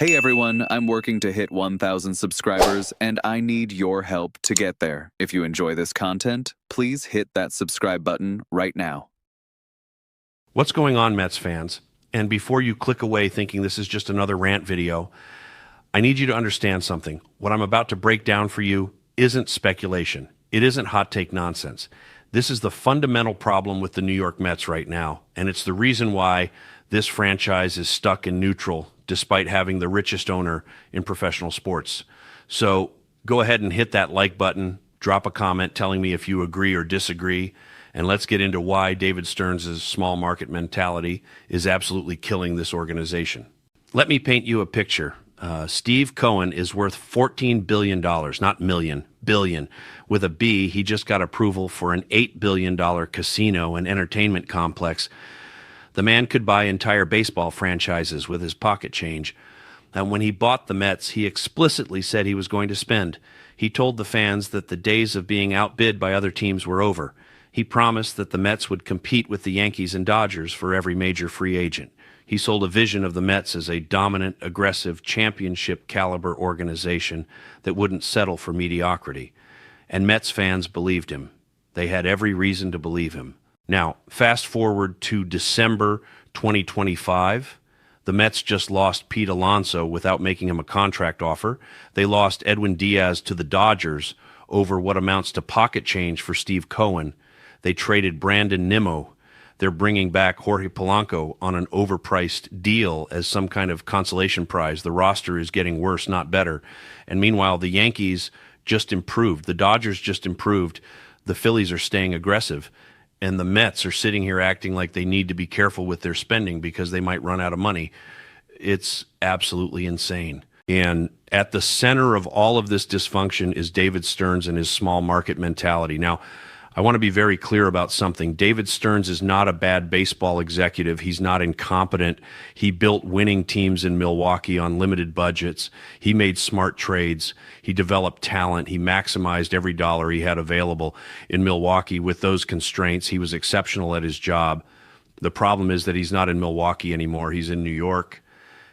Hey everyone, I'm working to hit 1,000 subscribers, and I need your help to get there. If you enjoy this content, please hit that subscribe button right now. What's going on, Mets fans? And before you click away thinking this is just another rant video, I need you to understand something. What I'm about to break down for you isn't speculation. It isn't hot take nonsense. This is the fundamental problem with the New York Mets right now, and it's the reason why this franchise is stuck in neutral despite having the richest owner in professional sports. So go ahead and hit that like button, drop a comment telling me if you agree or disagree, and let's get into why David Stearns' small market mentality is absolutely killing this organization. Let me paint you a picture. Steve Cohen is worth $14 billion, not million, billion. With a B, he just got approval for an $8 billion casino and entertainment complex. The man could buy entire baseball franchises with his pocket change. And when he bought the Mets, he explicitly said he was going to spend. He told the fans that the days of being outbid by other teams were over. He promised that the Mets would compete with the Yankees and Dodgers for every major free agent. He sold a vision of the Mets as a dominant, aggressive, championship-caliber organization that wouldn't settle for mediocrity. And Mets fans believed him. They had every reason to believe him. Now, fast forward to December 2025. The Mets just lost Pete Alonso without making him a contract offer. They lost Edwin Diaz to the Dodgers over what amounts to pocket change for Steve Cohen. They traded Brandon Nimmo. They're bringing back Jorge Polanco on an overpriced deal as some kind of consolation prize. The roster is getting worse, not better. And meanwhile, the Yankees just improved. The Dodgers just improved. The Phillies are staying aggressive. And the Mets are sitting here acting like they need to be careful with their spending because they might run out of money. It's absolutely insane. And at the center of all of this dysfunction is David Stearns and his small market mentality. Now, I want to be very clear about something. David Stearns is not a bad baseball executive. He's not incompetent. He built winning teams in Milwaukee on limited budgets. He made smart trades. He developed talent. He maximized every dollar he had available in Milwaukee with those constraints. He was exceptional at his job. The problem is that he's not in Milwaukee anymore. He's in New York,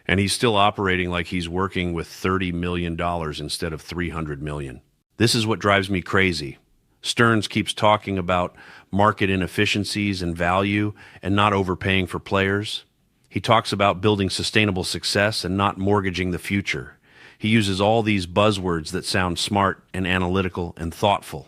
and he's still operating like he's working with $30 million instead of $300 million. This is what drives me crazy. Stearns keeps talking about market inefficiencies and value and not overpaying for players. He talks about building sustainable success and not mortgaging the future. He uses all these buzzwords that sound smart and analytical and thoughtful.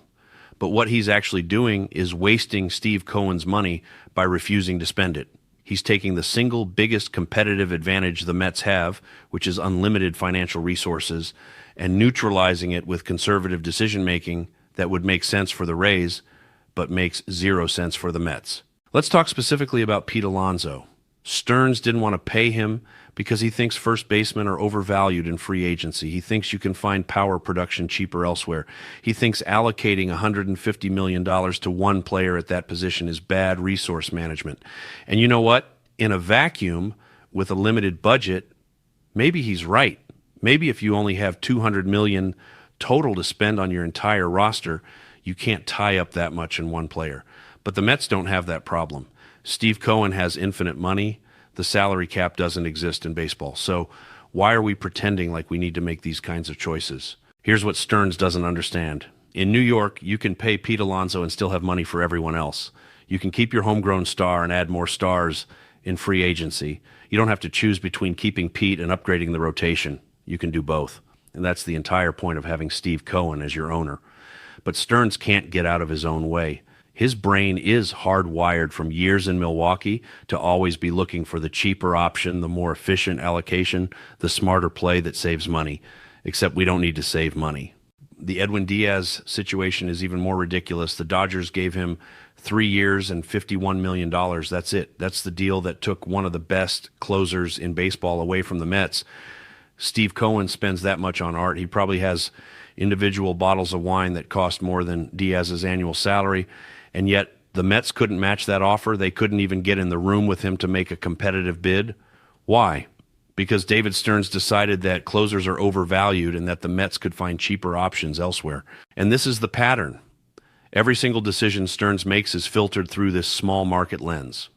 But what he's actually doing is wasting Steve Cohen's money by refusing to spend it. He's taking the single biggest competitive advantage the Mets have, which is unlimited financial resources, and neutralizing it with conservative decision-making that would make sense for the Rays, but makes zero sense for the Mets. Let's talk specifically about Pete Alonso. Stearns didn't want to pay him because he thinks first basemen are overvalued in free agency. He thinks you can find power production cheaper elsewhere. He thinks allocating $150 million to one player at that position is bad resource management. And you know what? In a vacuum, with a limited budget, maybe he's right. Maybe if you only have $200 million total to spend on your entire roster, you can't tie up that much in one player. But the Mets don't have that problem. Steve Cohen has infinite money. The salary cap doesn't exist in baseball. So why are we pretending like we need to make these kinds of choices? Here's what Stearns doesn't understand. In New York, you can pay Pete Alonso and still have money for everyone else. You can keep your homegrown star and add more stars in free agency. You don't have to choose between keeping Pete and upgrading the rotation. You can do both. And that's the entire point of having Steve Cohen as your owner. But Stearns can't get out of his own way. His brain is hardwired from years in Milwaukee to always be looking for the cheaper option, the more efficient allocation, the smarter play that saves money. Except we don't need to save money. The Edwin Diaz situation is even more ridiculous. The Dodgers gave him 3 years and $51 million. That's it. That's the deal that took one of the best closers in baseball away from the Mets. Steve Cohen spends that much on art. He probably has individual bottles of wine that cost more than Diaz's annual salary, and yet the Mets couldn't match that offer. They couldn't even get in the room with him to make a competitive bid. Why? Because David Stearns decided that closers are overvalued and that the Mets could find cheaper options elsewhere. And this is the pattern. Every single decision Stearns makes is filtered through this small market lens.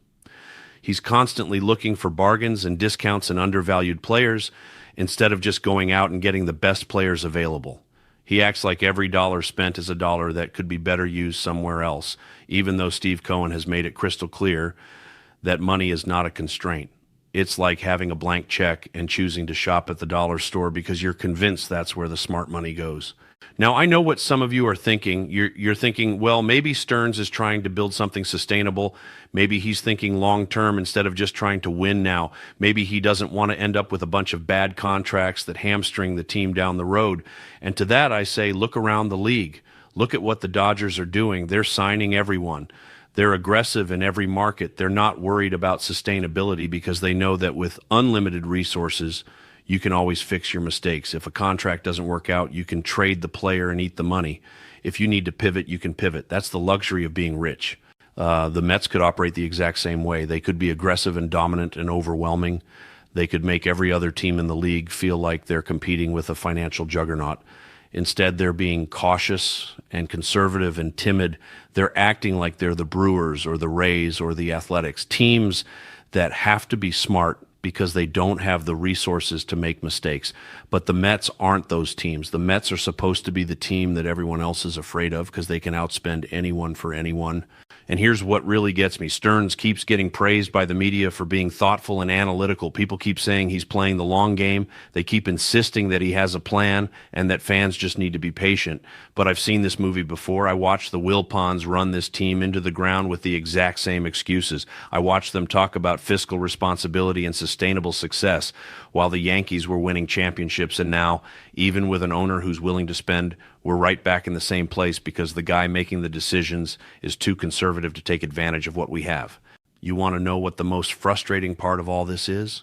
He's constantly looking for bargains and discounts and undervalued players instead of just going out and getting the best players available. He acts like every dollar spent is a dollar that could be better used somewhere else, even though Steve Cohen has made it crystal clear that money is not a constraint. It's like having a blank check and choosing to shop at the dollar store because you're convinced that's where the smart money goes. Now, I know what some of you are thinking. You're thinking, well, maybe Stearns is trying to build something sustainable. Maybe he's thinking long-term instead of just trying to win now. Maybe he doesn't want to end up with a bunch of bad contracts that hamstring the team down the road. And to that, I say, look around the league. Look at what the Dodgers are doing. They're signing everyone. They're aggressive in every market. They're not worried about sustainability because they know that with unlimited resources, you can always fix your mistakes. If a contract doesn't work out, you can trade the player and eat the money. If you need to pivot, you can pivot. That's the luxury of being rich. The Mets could operate the exact same way. They could be aggressive and dominant and overwhelming. They could make every other team in the league feel like they're competing with a financial juggernaut. Instead, they're being cautious and conservative and timid. They're acting like they're the Brewers or the Rays or the Athletics, teams that have to be smart because they don't have the resources to make mistakes. But the Mets aren't those teams. The Mets are supposed to be the team that everyone else is afraid of because they can outspend anyone for anyone. And here's what really gets me. Stearns keeps getting praised by the media for being thoughtful and analytical. People keep saying he's playing the long game. They keep insisting that he has a plan and that fans just need to be patient. But I've seen this movie before. I watched the Wilpons run this team into the ground with the exact same excuses. I watched them talk about fiscal responsibility and sustainable success while the Yankees were winning championships. And now, even with an owner who's willing to spend, we're right back in the same place because the guy making the decisions is too conservative to take advantage of what we have. You want to know what the most frustrating part of all this is?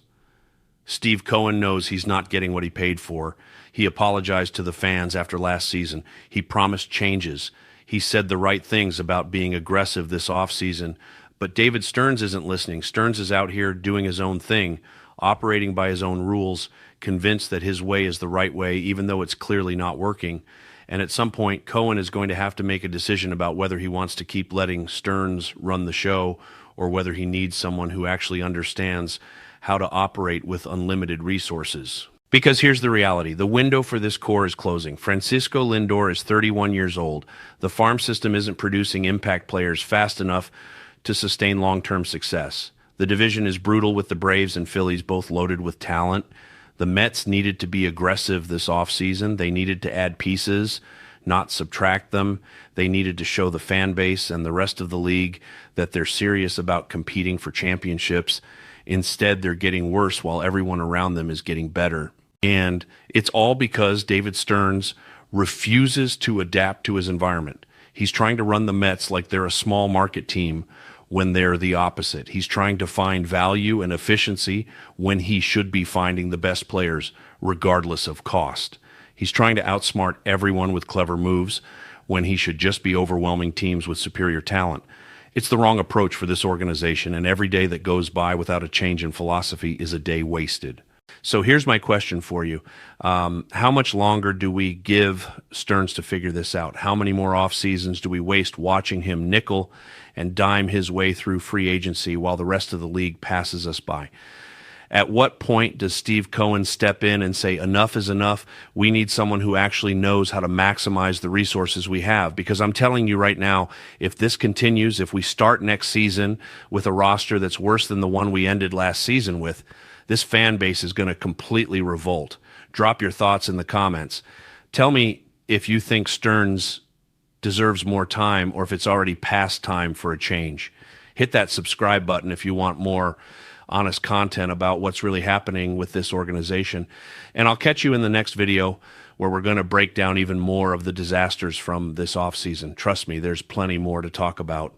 Steve Cohen knows he's not getting what he paid for. He apologized to the fans after last season. He promised changes. He said the right things about being aggressive this offseason. But David Stearns isn't listening. Stearns is out here doing his own thing, operating by his own rules, convinced that his way is the right way, even though it's clearly not working. And at some point, Cohen is going to have to make a decision about whether he wants to keep letting Stearns run the show or whether he needs someone who actually understands how to operate with unlimited resources. Because here's the reality. The window for this core is closing. Francisco Lindor is 31 years old. The farm system isn't producing impact players fast enough to sustain long-term success. The division is brutal with the Braves and Phillies both loaded with talent. The Mets needed to be aggressive this offseason. They needed to add pieces, not subtract them. They needed to show the fan base and the rest of the league that they're serious about competing for championships. Instead, they're getting worse while everyone around them is getting better. And it's all because David Stearns refuses to adapt to his environment. He's trying to run the Mets like they're a small market team when they're the opposite. He's trying to find value and efficiency when he should be finding the best players, regardless of cost. He's trying to outsmart everyone with clever moves when he should just be overwhelming teams with superior talent. It's the wrong approach for this organization, and every day that goes by without a change in philosophy is a day wasted. So here's my question for you. How much longer do we give Stearns to figure this out? How many more off seasons do we waste watching him nickel and dime his way through free agency while the rest of the league passes us by? At what point does Steve Cohen step in and say, enough is enough? We need someone who actually knows how to maximize the resources we have. Because I'm telling you right now, if this continues, if we start next season with a roster that's worse than the one we ended last season with, this fan base is going to completely revolt. Drop your thoughts in the comments. Tell me if you think Stearns deserves more time or if it's already past time for a change. Hit that subscribe button if you want more honest content about what's really happening with this organization. And I'll catch you in the next video where we're going to break down even more of the disasters from this offseason. Trust me, there's plenty more to talk about.